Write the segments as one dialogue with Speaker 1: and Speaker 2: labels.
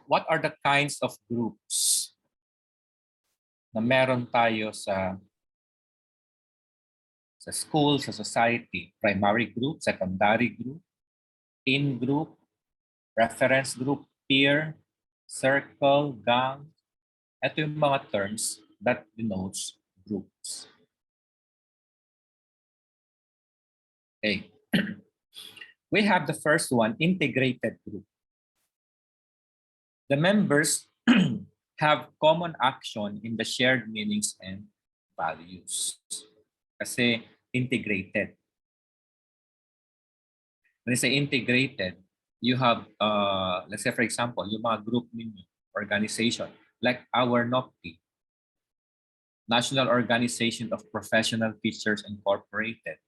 Speaker 1: what are the kinds of groups na meron tayo sa school, sa society? Primary group, secondary group, teen group, reference group, peer, circle, gang. Ito yung mga terms that denotes groups. Okay. We have the first one, integrated group. The members have common action in the shared meanings and values. Kasi integrated. When I say integrated, you have, let's say for example, yung mga group ninyo, organization, like our NOPTI, National Organization of Professional Teachers Incorporated,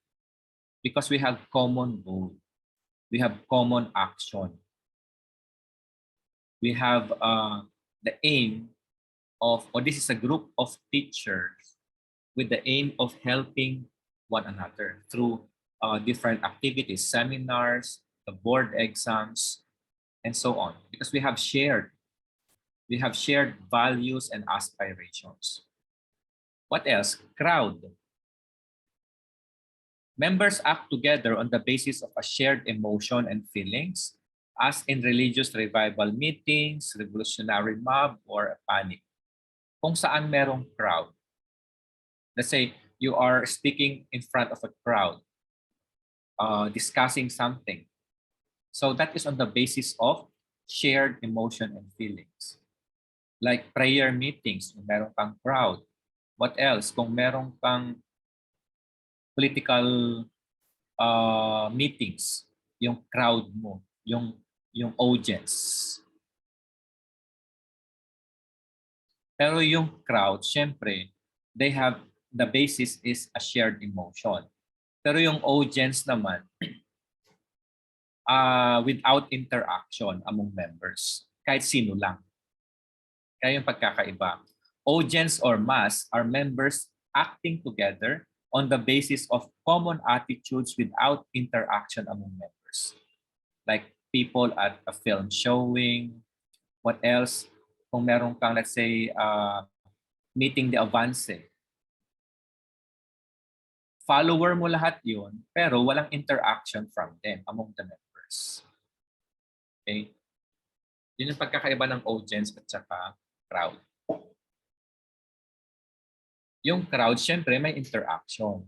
Speaker 1: because we have common goal, we have common action. We have the aim of, or this is a group of teachers with the aim of helping one another through different activities, seminars, the board exams, and so on. Because we have shared values and aspirations. What else? Crowd. Members act together on the basis of a shared emotion and feelings, as in religious revival meetings, revolutionary mob, or a panic. Kung saan merong crowd. Let's say you are speaking in front of a crowd, discussing something. So that is on the basis of shared emotion and feelings. Like prayer meetings, kung meron kang crowd. What else? Kung meron kang political meetings, yung crowd mo, yung audience. Pero yung crowd, syempre, they have, the basis is a shared emotion. Pero yung audience naman, without interaction among members. Kahit sino lang. Kaya yung pagkakaiba. Audience or mass are members acting together on the basis of common attitudes without interaction among members. Like people at a film showing. What else? Kung meron kang, let's say, meeting the avance. Follower mo lahat yun, pero walang interaction from them among the members. Okay? Yun yung pagkakaiba ng audience at saka crowd. Yung crowd, syempre, may interaction.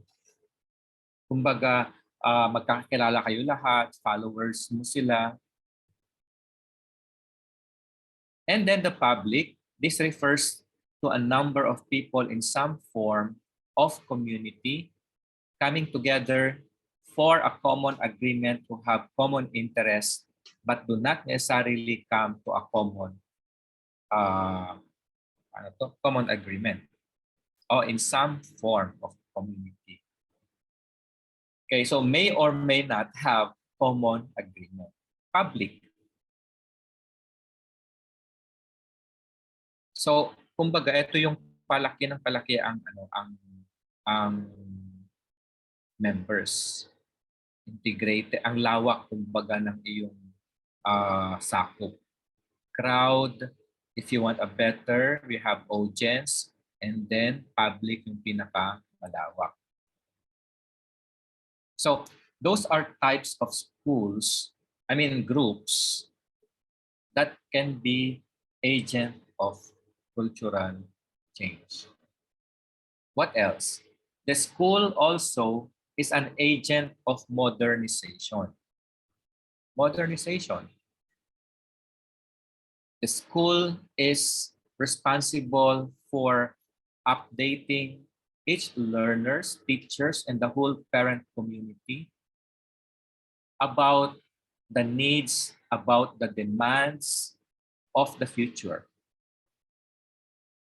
Speaker 1: Kumbaga, magkakilala kayo lahat, followers mo sila. And then the public, this refers to a number of people in some form of community coming together for a common agreement to have common interests, but do not necessarily come to a common agreement or in some form of community. Okay, so may or may not have common agreement. Public. So, kumbaga, ito yung palaki ng palaki ang members. Integrated, ang lawak kumbaga ng iyong sakop. Crowd, if you want a better, we have audience, and then public yung pinaka-malawak. So, those are types of schools, groups that can be agent of cultural change. What else? The school also is an agent of modernization. Modernization. The school is responsible for updating each learners, teachers, and the whole parent community about the needs, about the demands of the future.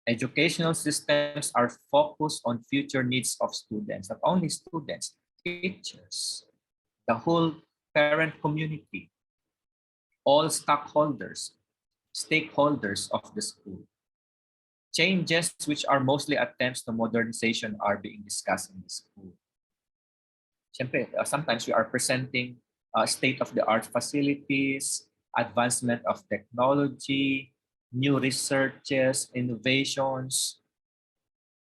Speaker 1: Educational systems are focused on future needs of students, not only students, teachers, the whole parent community, all stakeholders of the school. Changes which are mostly attempts to modernization are being discussed in the school. Siyempre, sometimes we are presenting state-of-the-art facilities, advancement of technology, new researches, innovations,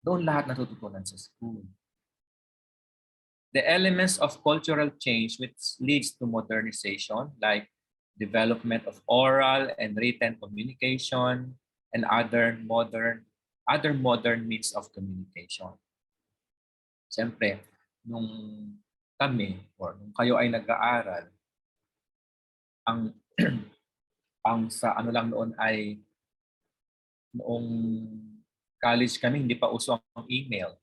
Speaker 1: doon lahat natututunan sa school. The elements of cultural change which leads to modernization, like development of oral and written communication and other modern means of communication. Siyempre, nung kami or nung kayo ay nag-aaral, ang ang sa ano lang noon ay noong college kami hindi pa uso ang email.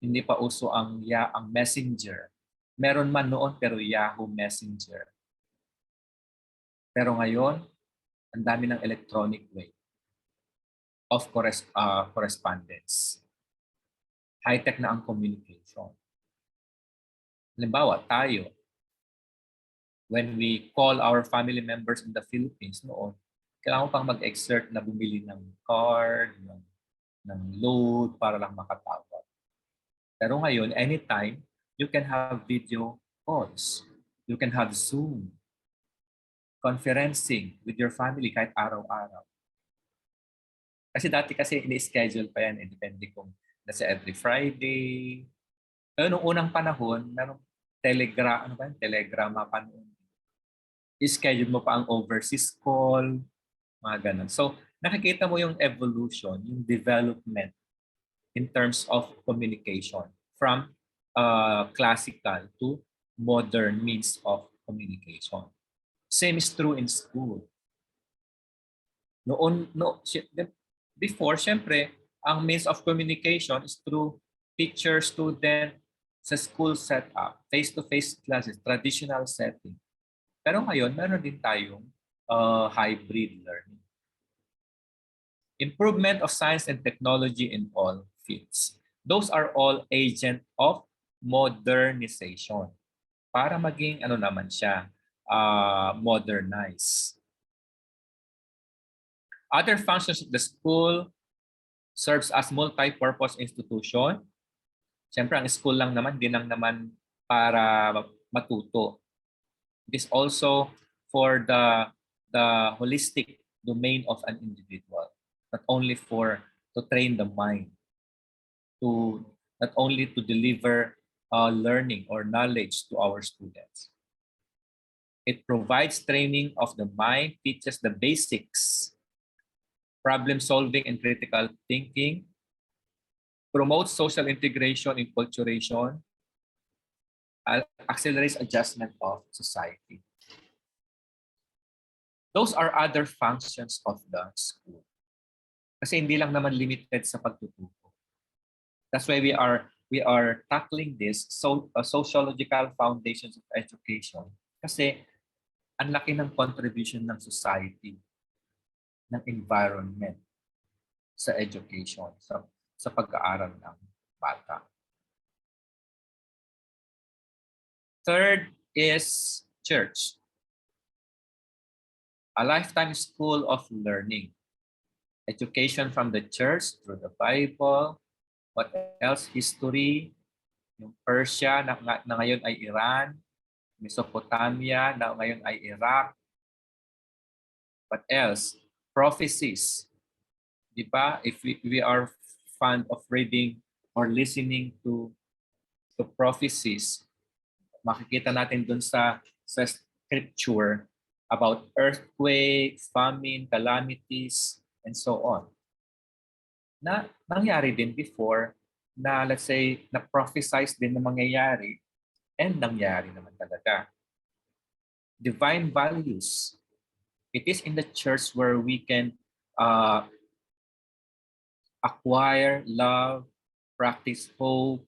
Speaker 1: Hindi pa uso ang Messenger. Meron man noon pero Yahoo Messenger. Pero ngayon, ang dami ng electronic way of correspondence. High-tech na ang communication. Halimbawa, tayo, when we call our family members in the Philippines noon, kailangan pang mag-exert na bumili ng card, ng load para lang makatawag. Pero ngayon, anytime, you can have video calls. You can have Zoom, conferencing with your family kahit araw-araw. Kasi dati kasi ini-schedule pa yan, depende kung nasa every Friday. Pero nung unang panahon, merong telegrama pa noon. I-schedule mo pa ang overseas call, mga ganun. So, nakikita mo yung evolution, yung development in terms of communication from classical to modern means of communication. Same is true in school. Before, syempre, ang means of communication is through teacher, student, sa school setup, face-to-face classes, traditional setting. Pero ngayon, meron din tayong hybrid learning. Improvement of science and technology in all fields. Those are all agent of modernization. Para maging ano naman siya, modernize. Other functions of the school serves as multi-purpose institution. Siyempre, ang school lang naman, di lang naman para matuto. It is also for the holistic domain of an individual, not only to train the mind, not only to deliver learning or knowledge to our students. It provides training of the mind, teaches the basics, problem solving and critical thinking, promotes social integration and enculturation, accelerates adjustment of society. Those are other functions of the school. Kasi hindi lang naman limited sa pagtuturo. That's why we are tackling this sociological foundations of education. Kasi ang laki ng contribution ng society, ng environment sa education, sa pag-aaral ng bata. Third is church. A lifetime school of learning. Education from the church through the Bible. What else? History. Yung Persia na ngayon ay Iran. Mesopotamia na ngayon ay Iraq. What else? Prophecies. Di ba? If we are fond of reading or listening to prophecies, makikita natin dun sa scripture about earthquake, famine, calamities, and so on. Na nangyari din before na let's say na-prophesize din na mangyayari and nangyari naman talaga. Divine values. It is in the church where we can acquire love, practice hope,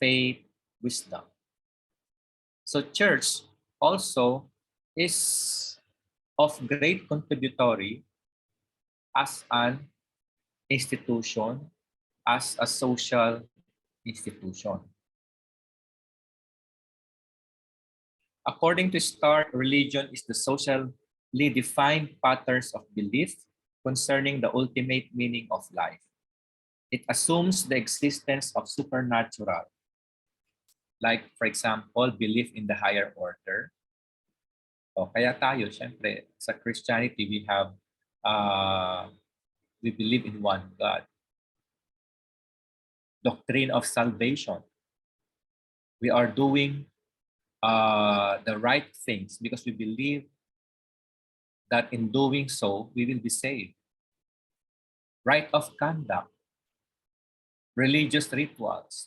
Speaker 1: faith, wisdom. So church also is of great contributory as an institution, as a social institution. According to Stark, religion is the socially defined patterns of belief concerning the ultimate meaning of life. It assumes the existence of supernatural, like for example, belief in the higher order. O kaya tayo, syempre, sa Christianity, we have we believe in one God. Doctrine of salvation. We are doing the right things because we believe that in doing so, we will be saved. Right of conduct, religious rituals.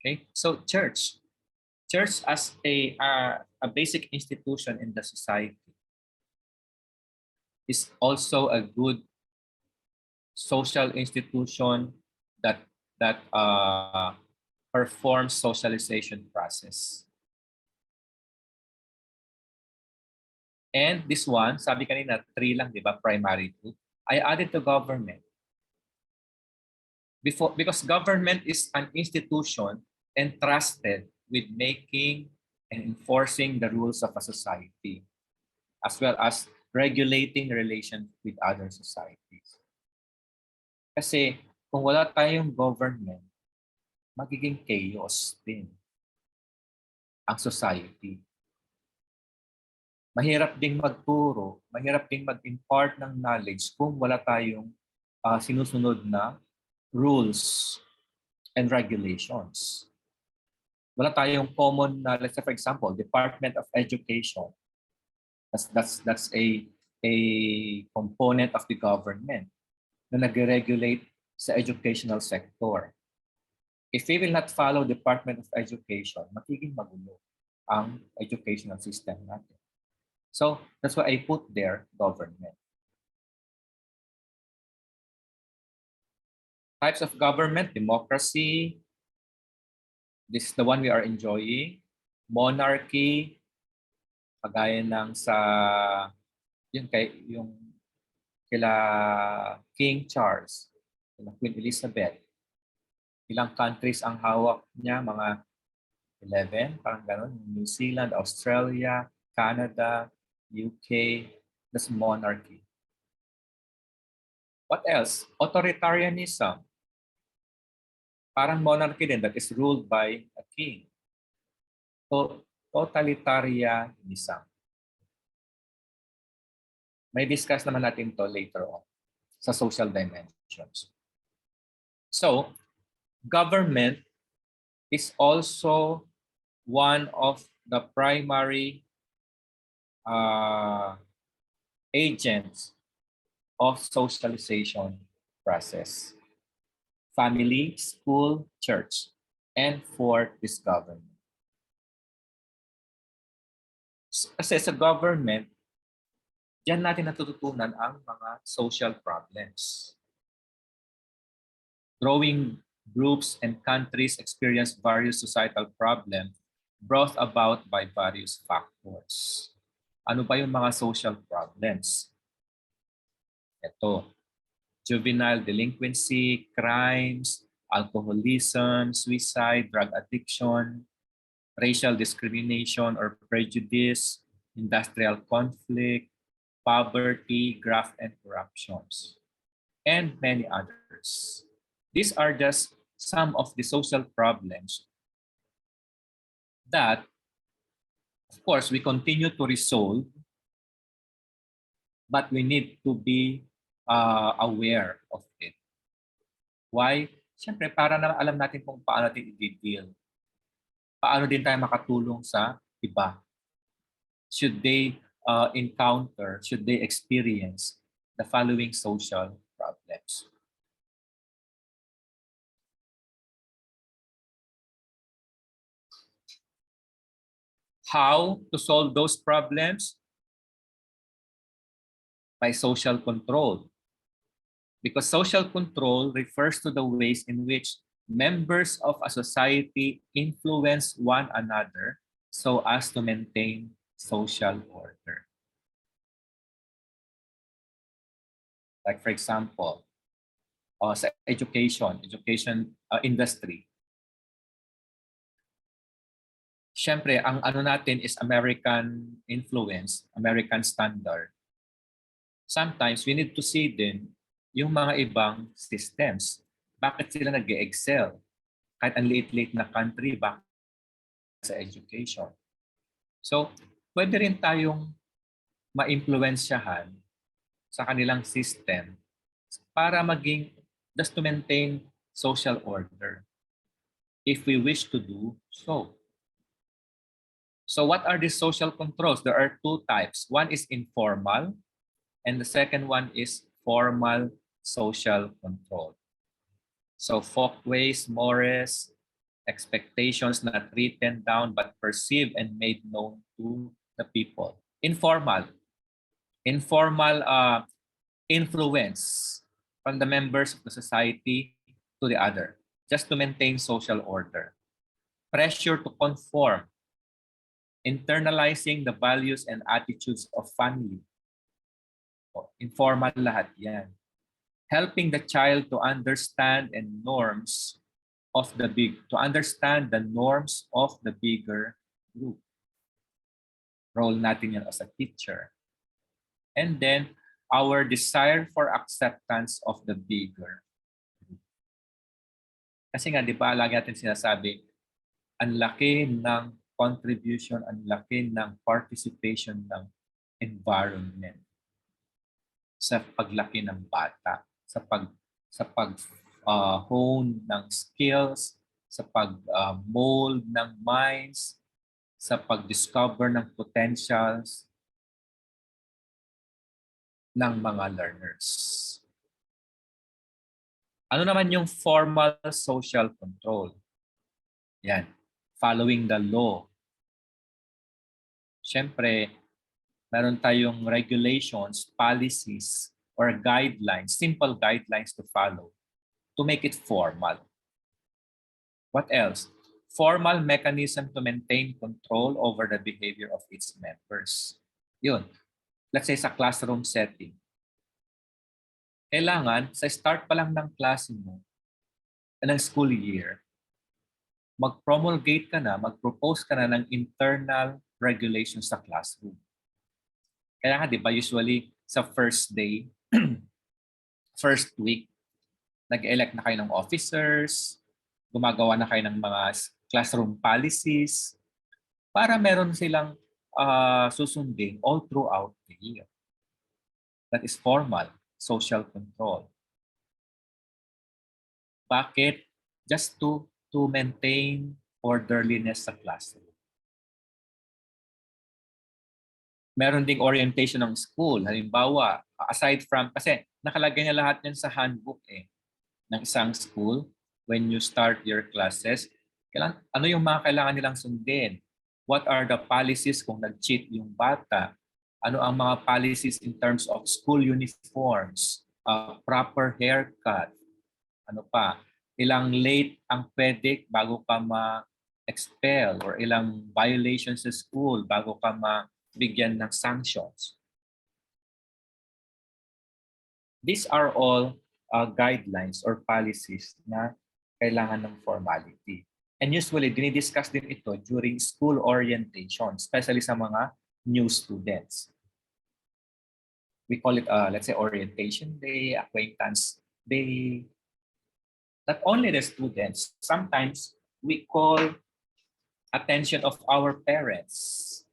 Speaker 1: Okay, so church as a basic institution in the society is also a good social institution that performs socialization process. And this one, sabi kanina, 3 lang, di ba? Primary 2. I added to government. Because government is an institution entrusted with making and enforcing the rules of a society, as well as regulating relations with other societies. Kasi kung wala tayong government, magiging chaos din ang society. Mahirap ding magturo, mahirap ding mag-impart ng knowledge kung wala tayong sinusunod na rules and regulations. Wala tayong common na, let's say for example, Department of Education. That's a component of the government na nag-regulate sa educational sector. If we will not follow Department of Education, magiging magulo ang educational system natin. So that's why I put there government. Types of government: democracy. This is the one we are enjoying. Monarchy, kagaya ng sa yung kila King Charles, kila Queen Elizabeth. Ilang countries ang hawak niya, mga 11, parang gano'n. New Zealand, Australia, Canada, UK, that's monarchy. What else? Authoritarianism. Parang monarchy din that is ruled by a king. So, totalitarianism. May discuss naman natin to later on sa social dimensions. So, government is also one of the primary agents of socialization process. Family, school, church, and fourth is government. Kasi sa government, diyan natin natututunan ang mga social problems. Growing groups and countries experience various societal problems brought about by various factors. Ano ba yung mga social problems? Ito, juvenile delinquency, crimes, alcoholism, suicide, drug addiction, racial discrimination or prejudice, industrial conflict, poverty, graft and corruptions, and many others. These are just some of the social problems that, of course, we continue to resolve, but we need to be aware of it. Why? Siyempre, para na alam natin kung paano natin i-deal. Paano din tayo makatulong sa iba. Should they should they experience the following social problems. How to solve those problems? By social control. Because social control refers to the ways in which members of a society influence one another so as to maintain social order. Like for example, sa education industry. Siyempre, ang ano natin is American influence, American standard. Sometimes we need to see din yung mga ibang systems. Bakit sila nag-excel? Kahit ang liit-liit na country, bakit sa education? So, pwede rin tayong ma-influensyahan sa kanilang system para maging just to maintain social order if we wish to do so. So what are these social controls? There are two types. One is informal and the second one is formal social control. So folkways, mores, expectations not written down but perceived and made known to the people. Informal. Informal influence from the members of the society to the other, just to maintain social order. Pressure to conform, internalizing the values and attitudes of family. Informal lahat yan. Helping the child to understand and norms of to understand the norms of the bigger group. Role natin yan as a teacher. And then, our desire for acceptance of the bigger group. Kasi nga, di ba, lagi natin sinasabi, ang laki ng contribution, ang laki ng participation ng environment sa paglaki ng bata, hone ng skills, sa mold ng minds, sa pag-discover ng potentials ng mga learners. Ano naman yung formal social control? Yan, following the law. Siyempre, meron tayong regulations, policies, or guidelines, simple guidelines to follow to make it formal. What else? Formal mechanism to maintain control over the behavior of its members. Yun. Let's say sa classroom setting. Kailangan, sa start pa lang ng klase mo, ng school year, mag-promulgate ka na, mag-propose ka na ng internal regulations sa classroom. Kaya nga, di ba, usually sa first day, first week, nag-elect na kayo ng officers, gumagawa na kayo ng mga classroom policies para meron silang susundin all throughout the year. That is formal social control. Bakit? Just to maintain orderliness sa classroom. Meron ding orientation ng school. Halimbawa, aside from, kasi nakalagay na lahat yan sa handbook ng isang school. When you start your classes, ano yung mga kailangan nilang sundin? What are the policies kung nag-cheat yung bata? Ano ang mga policies in terms of school uniforms, proper haircut, ano pa? Ilang late ang pwede bago ka ma-expel or ilang violations sa school bago ka bigyan ng sanctions. These are all guidelines or policies na kailangan ng formality. And usually, dinidiscuss din ito during school orientation, especially sa mga new students. We call it, let's say, orientation day, acquaintance day. Not only the students, sometimes we call attention of our parents,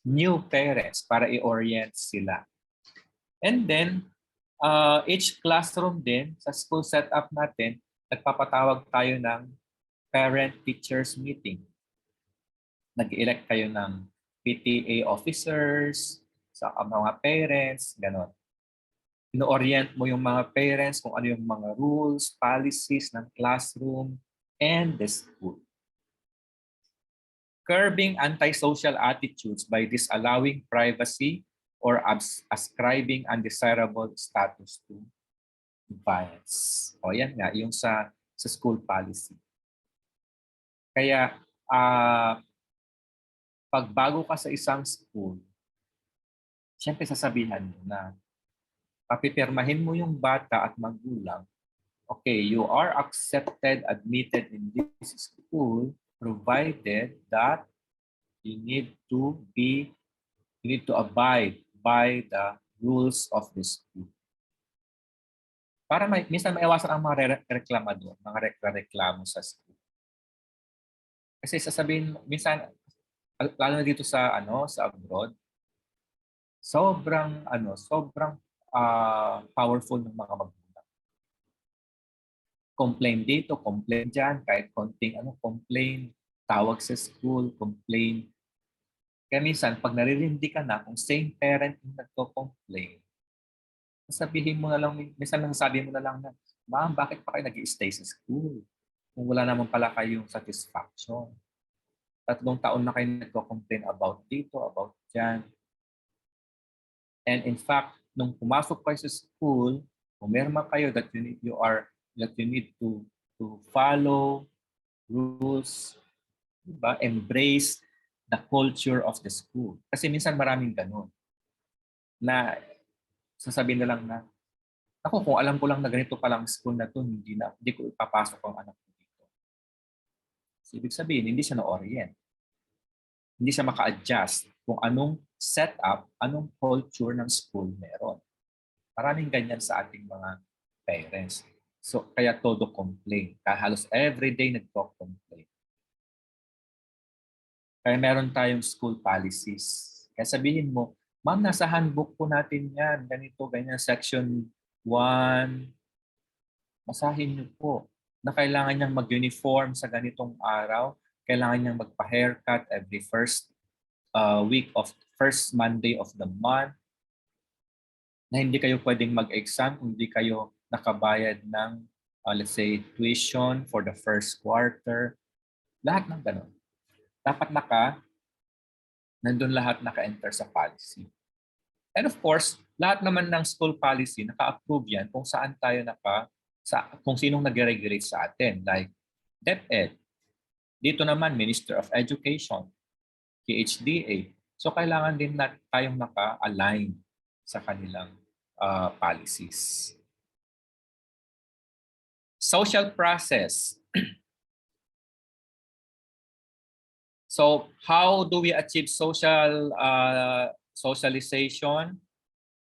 Speaker 1: new parents, para i-orient sila. And then, each classroom din, sa school setup natin, nagpapatawag tayo ng parent-teachers meeting. Nag-elect kayo ng PTA officers, sa mga parents, gano'n. Ino-orient mo yung mga parents kung ano yung mga rules, policies ng classroom and the school. Curbing antisocial attitudes by disallowing privacy or ascribing undesirable status to bias. O yan nga, yung sa school policy. Kaya, pag bago ka sa isang school, siyempre sasabihan mo na papipirmahin mo yung bata at magulang, okay, you are accepted, admitted in this school, provided that you need to abide by the rules of the school. Para minsan maiwasan ang mga reklamador, mga reklamo sa school. Kasi sasabihin minsan, lalo na dito sa sa abroad, sobrang powerful ng mga magulang. Complain dito, complain dyan, kahit konting complain, tawag sa school, complain. Kaya minsan, pag naririndi ka na, kung same parent yung nagko-complain, sabihin mo na lang, minsan lang sabi mo na lang na, ma'am, bakit pa kayo nag-i-stay sa school? Kung wala naman pala kayong satisfaction. 3 taon na kayo nagko-complain about dito, about dyan. And in fact, nung pumasok kayo sa school, pumirma kayo that you need to follow rules, diba? Embrace the culture of the school. Kasi minsan maraming ganun na sasabihin na lang na, ako kung alam ko lang na ganito palang school na to, hindi ko ipapasok ang anak ko dito. So, ibig sabihin, hindi siya na-orient. Hindi siya maka-adjust kung anong setup, anong culture ng school meron. Maraming ganyan sa ating mga parents. So, kaya todo complain. Kaya halos everyday nagko-complain. Kaya meron tayong school policies. Kaya sabihin mo, ma'am, nasa handbook po natin yan. Ganito, ganyan, section 1. Basahin niyo po na kailangan niyang mag-uniform sa ganitong araw. Kailangan niyang magpa-haircut every first Monday of the month. Na hindi kayo pwedeng mag-exam kung hindi kayo nakabayad ng, let's say, tuition for the first quarter. Lahat ng ganun. Dapat nandun lahat naka-enter sa policy. And of course, lahat naman ng school policy, naka-approve yan kung saan tayo kung sinong nag-regulate sa atin. Like DepEd. Dito naman, Minister of Education, PHDA. So kailangan din tayong naka-align sa kanilang policies. Social process. So how do we achieve socialization?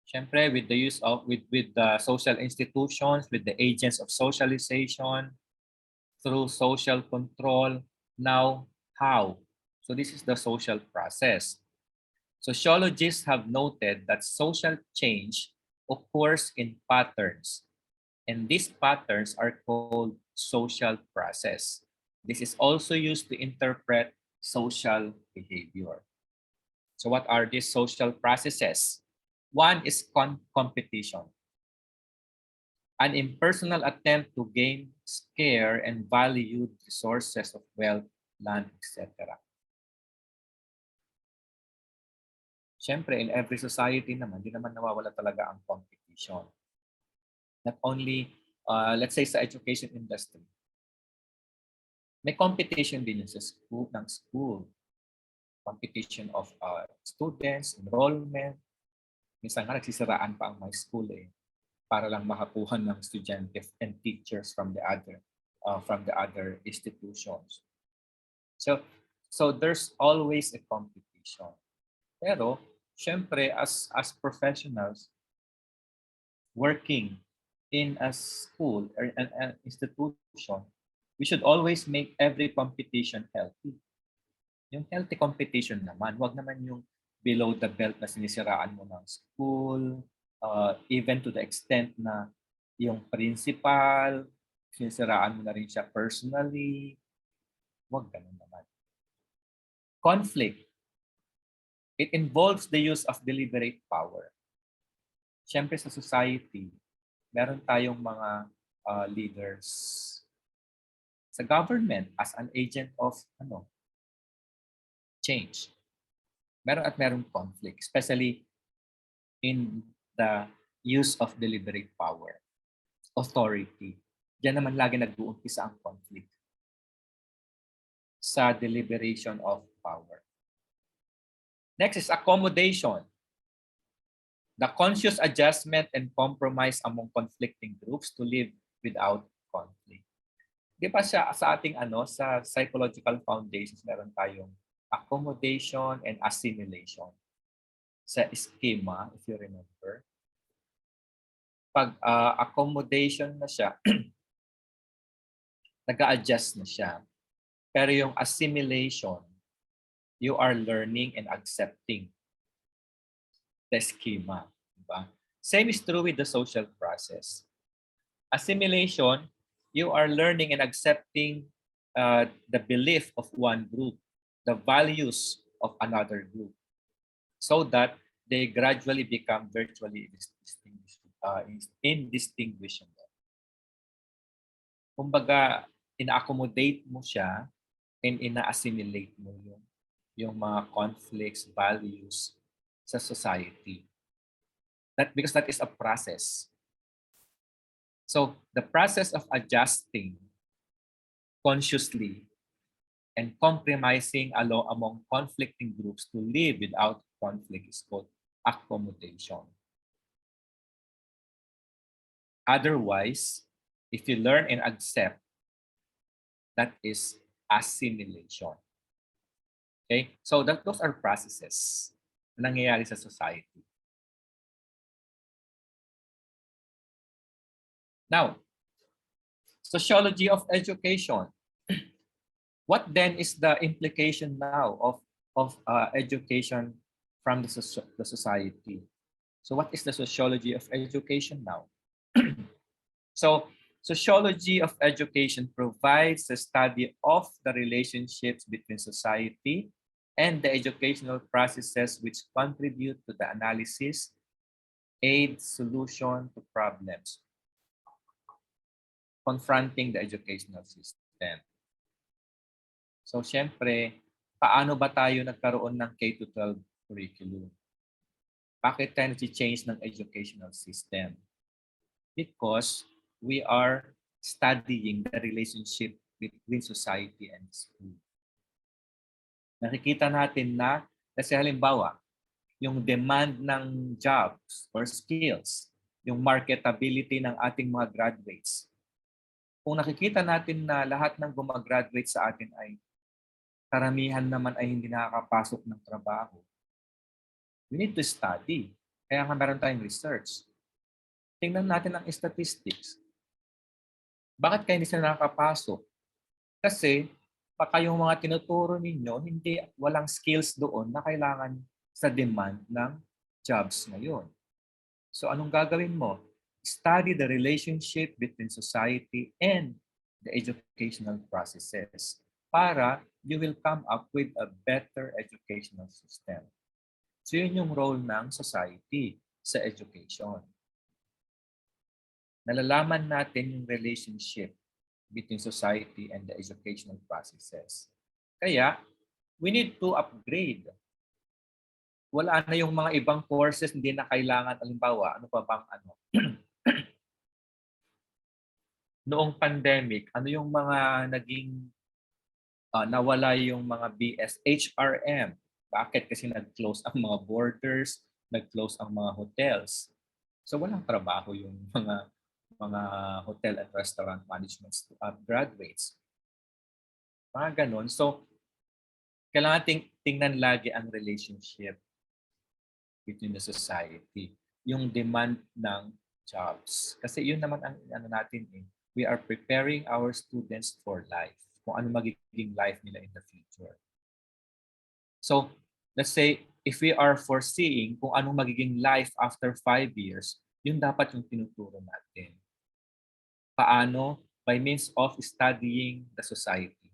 Speaker 1: Siyempre, with the use of with the social institutions, with the agents of socialization, through social control. Now, how? So this is the social process. Sociologists have noted that social change occurs in patterns, and these patterns are called social process. This is also used to interpret social behavior. So what are these social processes? One is competition, an impersonal attempt to gain scarce and valued resources of wealth, land, etc. Siyempre, in every society naman, di naman nawawala talaga ang competition. Not only, let's say sa education industry, may competition din yun sa school. Competition of students, enrollment. Minsan nga nagsisiraan pa ang my school para lang makakuha ng estudyante and teachers from the other institutions. So there's always a competition. Pero syempre as professionals working in a school or an institution, we should always make every competition healthy. Yung healthy competition naman, wag naman yung below the belt na sinisiraan mo ng school, even to the extent na yung principal, sinisiraan mo na rin siya personally. Wag ganun naman. Conflict. It involves the use of deliberate power. Siyempre sa society, meron tayong mga leaders sa government as an agent of change. Meron conflict, especially in the use of deliberate power, authority. Diyan naman lagi nag-uumpisa ang conflict sa deliberation of power. Next is accommodation. The conscious adjustment and compromise among conflicting groups to live without conflict. Di ba sa ating sa psychological foundations meron tayong accommodation and assimilation. Sa schema, if you remember, pag accommodation na siya, nag-a-adjust na siya. Pero yung assimilation, you are learning and accepting the schema. Diba? Same is true with the social process. Assimilation, you are learning and accepting the belief of one group, the values of another group, so that they gradually become virtually indistinguishable. Kumbaga, ina-accommodate mo siya and ina-assimilate mo yung mga conflicts, values sa society. Because that is a process. So the process of adjusting consciously and compromising among conflicting groups to live without conflict is called accommodation. Otherwise, if you learn and accept, that is assimilation. Okay? So those are processes na nangyayari sa society. Now, sociology of education. What then is the implication now of education from the society? So what is the sociology of education now? So sociology of education provides the study of the relationships between society and the educational processes which contribute to the analysis, aid, solution to problems confronting the educational system. So, syempre, paano ba tayo nagkaroon ng K-12 curriculum? Bakit tayo nag-change ng educational system? Because we are studying the relationship between society and school. Nakikita natin na, kasi halimbawa, yung demand ng jobs or skills, yung marketability ng ating mga graduates. Kung nakikita natin na lahat ng gumagraduate sa atin ay karamihan naman ay hindi nakakapasok ng trabaho, we need to study. Kaya nga meron tayong research. Tingnan natin ang statistics. Bakit kayo hindi sila nakakapasok? Kasi baka yung mga tinuturo ninyo, walang skills doon na kailangan sa demand ng jobs ngayon. So anong gagawin mo? Study the relationship between society and the educational processes para you will come up with a better educational system. So yun yung role ng society sa education. Nalalaman natin yung relationship between society and the educational processes. Kaya, we need to upgrade. Wala na yung mga ibang courses hindi na kailangan. Halimbawa, ano pa bang ano? Noong pandemic, ano yung mga naging nawala yung mga BS, HRM. Bakit? Kasi nag-close ang mga borders, nag-close ang mga hotels. So walang trabaho yung mga hotel and restaurant management graduates. Mga ganun. So kailangan tingnan lagi ang relationship between the society, yung demand ng jobs. Kasi yun naman ang ano natin eh. We are preparing our students for life, kung ano magiging life nila in the future. So, let's say, if we are foreseeing kung anong magiging life after 5 years, yun dapat yung tinuturo natin. Paano? By means of studying the society.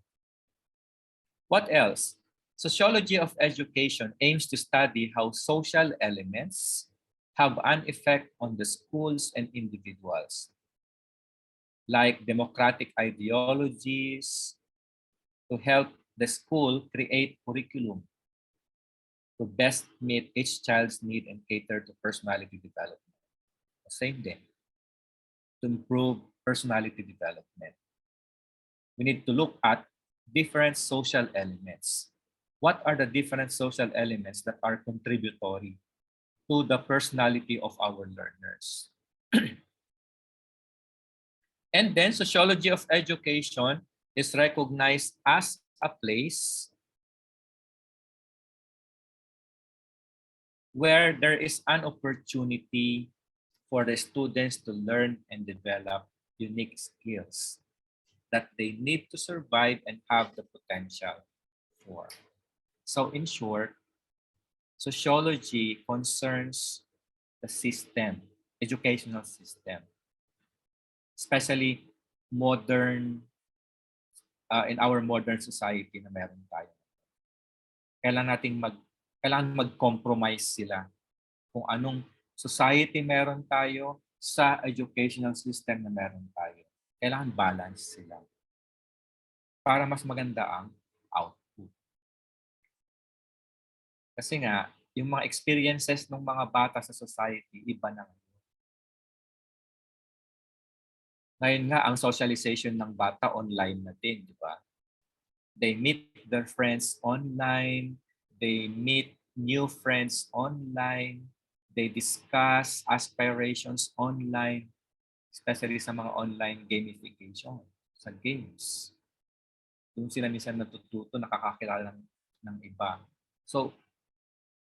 Speaker 1: What else? Sociology of education aims to study how social elements have an effect on the schools and individuals, like democratic ideologies, to help the school create curriculum to best meet each child's need and cater to personality development. Same thing, to improve personality development. We need to look at different social elements. What are the different social elements that are contributory to the personality of our learners? And then sociology of education is recognized as a place where there is an opportunity for the students to learn and develop unique skills that they need to survive and have the potential for. So in short, sociology concerns the system educational system, especially modern in our modern society na meron tayo. Kailangan mag-compromise sila kung anong society meron tayo sa educational system na meron tayo. Kailangan balance sila para mas maganda ang output. Kasi nga, yung mga experiences ng mga bata sa society, iba na. Ngayon nga, ang socialization ng bata online na din, di ba? They meet their friends online. They meet new friends online. They discuss aspirations online, especially sa mga online gamification, sa games. Doon sila minsan natututo, nakakakilala ng iba. So,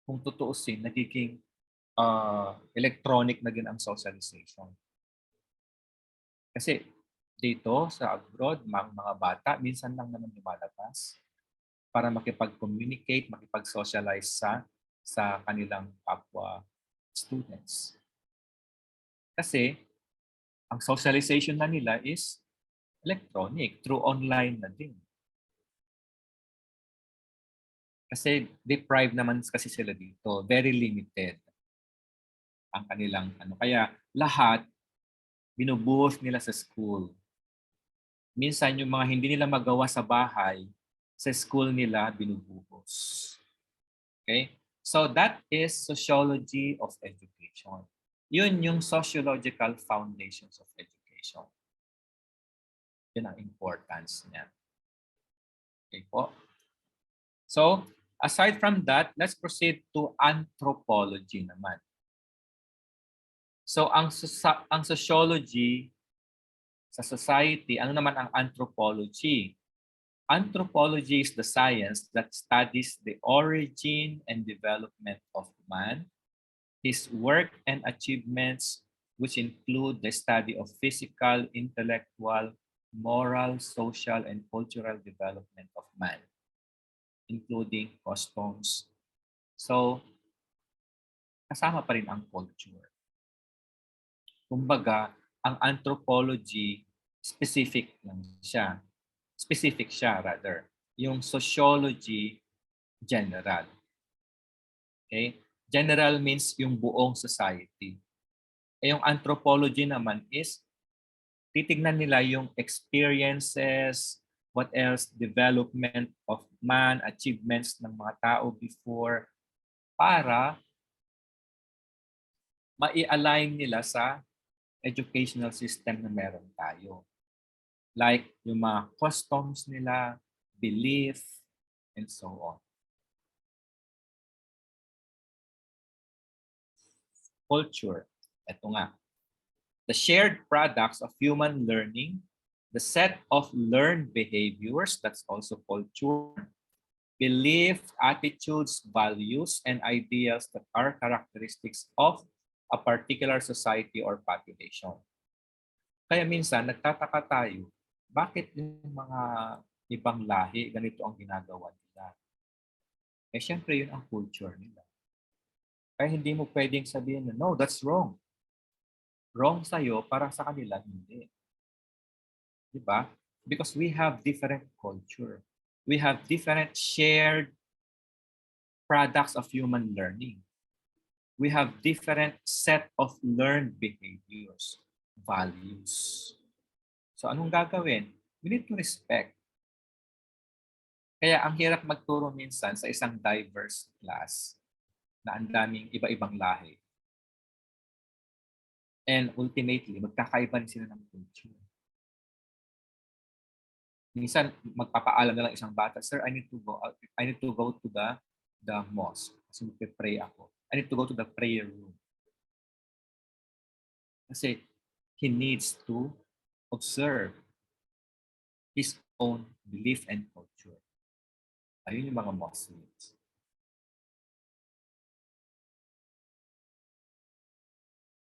Speaker 1: kung tutuusin, nagiging electronic na din ang socialization. Kasi dito sa abroad, mga bata, minsan lang naman lumalabas para makipag-communicate, makipag-socialize sa kanilang kapwa students. Kasi ang socialization na nila is electronic, through online na din. Kasi deprived naman kasi sila dito, very limited ang kanilang Kaya lahat binubuhos nila sa school. Minsan yung mga hindi nila magawa sa bahay, sa school nila binubuhos. Okay? So that is sociology of education. Yun yung sociological foundations of education. Yun ang importance niya. Okay po? So, aside from that, let's proceed to anthropology naman. So, ang sociology sa society, ano naman ang anthropology? Anthropology is the science that studies the origin and development of man, his work and achievements, which include the study of physical, intellectual, moral, social, and cultural development of man, including customs. So, kasama pa rin ang culture. Kumbaga, ang anthropology, specific siya rather. Yung sociology, general. Okay? General means yung buong society. Yung anthropology naman is titignan nila yung experiences, what else, development of man, achievements ng mga tao before, para mai-align nila sa educational system na meron tayo. Like yung mga customs nila, belief, and so on. Culture. Ito nga. The shared products of human learning, the set of learned behaviors, that's also culture, belief, attitudes, values, and ideals that are characteristics of a particular society or population. Kaya minsan, nagtataka tayo, bakit yung mga ibang lahi, ganito ang ginagawa nila? Eh, syempre, yun ang culture nila. Kaya hindi mo pwedeng sabihin na, no, that's wrong. Wrong sa'yo, para sa kanila, hindi. Diba? Because we have different culture. We have different shared products of human learning. We have different set of learned behaviors, values. So anong gagawin? We need to respect. Kaya ang hirap magturo minsan sa isang diverse class na ang daming iba-ibang lahi. And ultimately, magkakaiba rin sila ng culture. Minsan, magpapaalam na lang isang bata, Sir, I need to go to the mosque. Kasi magpe-pray ako. I need to go to the prayer room. Kasi he needs to observe his own belief and culture. Ayun yung mga Muslims.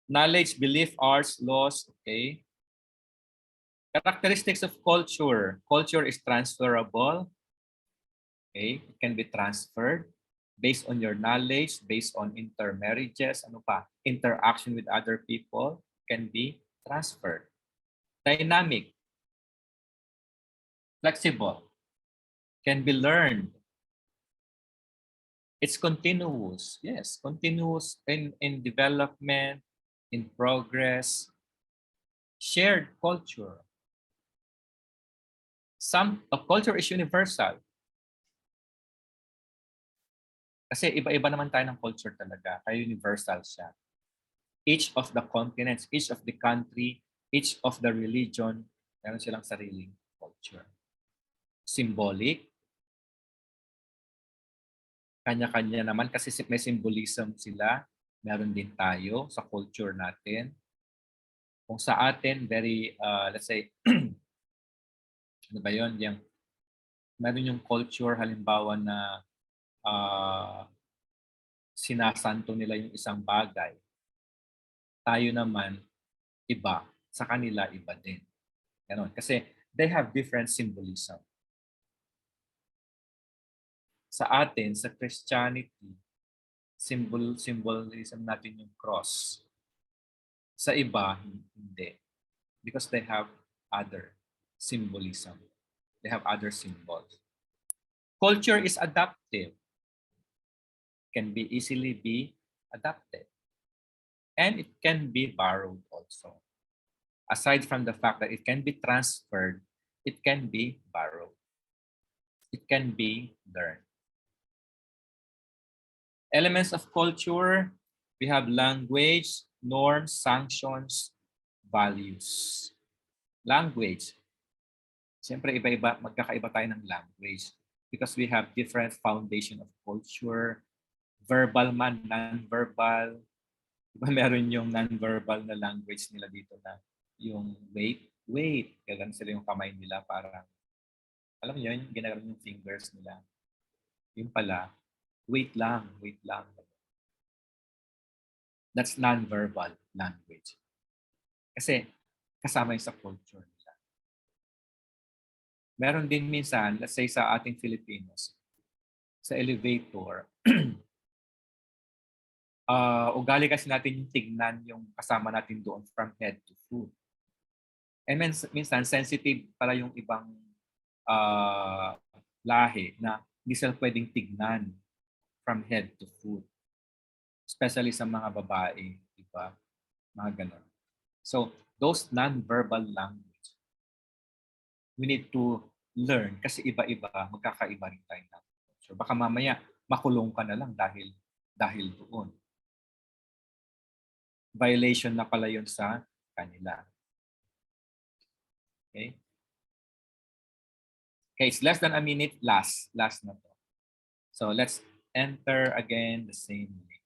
Speaker 1: Knowledge, belief, arts, laws, okay. Characteristics of culture. Culture is transferable. Okay, it can be transferred. based on your knowledge, based on intermarriages, ano pa, interaction with other people can be transferred. Dynamic, flexible, can be learned. It's continuous. Yes, continuous in development, in progress. Shared culture. A culture is universal. Kasi iba-iba naman tayo ng culture talaga. Kaya universal siya. Each of the continents, each of the country, each of the religion, meron silang sariling culture. Symbolic. Kanya-kanya naman kasi may symbolism sila. Meron din tayo sa culture natin. Kung sa atin, very, let's say, ano ba yun? Meron yung culture, halimbawa na sinasanto nila yung isang bagay. Tayo naman, iba. Sa kanila, iba din. Ganon. Kasi they have different symbolism. Sa atin, sa Christianity, symbolism natin yung cross. Sa iba, hindi. Because they have other symbolism. They have other symbols. Culture is adaptive. Can be easily be adapted. And it can be borrowed also. Aside from the fact that it can be transferred, it can be borrowed. It can be learned. Elements of culture, we have language, norms, sanctions, values. Language. Siyempre, iba-iba, magkakaiba tayo ng language because we have different foundation of culture, verbal man, non-verbal. Diba meron yung non-verbal na language nila dito na yung wait. Ganun sila yung kamay nila parang, alam niyo yun, ginagawa yung fingers nila. Yung pala, wait lang. That's non-verbal language. Kasi kasama yung sa culture nila. Meron din minsan, let's say sa ating Filipinos, sa elevator, ugali kasi natin yung tignan yung kasama natin doon from head to foot. And minsan, sensitive pala yung ibang lahi na hindi sila pwedeng tignan from head to foot. Especially sa mga babae, di ba? Mga ganon. So, those non-verbal language, we need to learn kasi iba-iba, magkakaiba rin tayo ng culture. Baka mamaya, makulong ka na lang dahil doon. Violation na pala yun sa kanila. Okay? Okay, it's less than a minute. Last na to. So let's enter again the same link.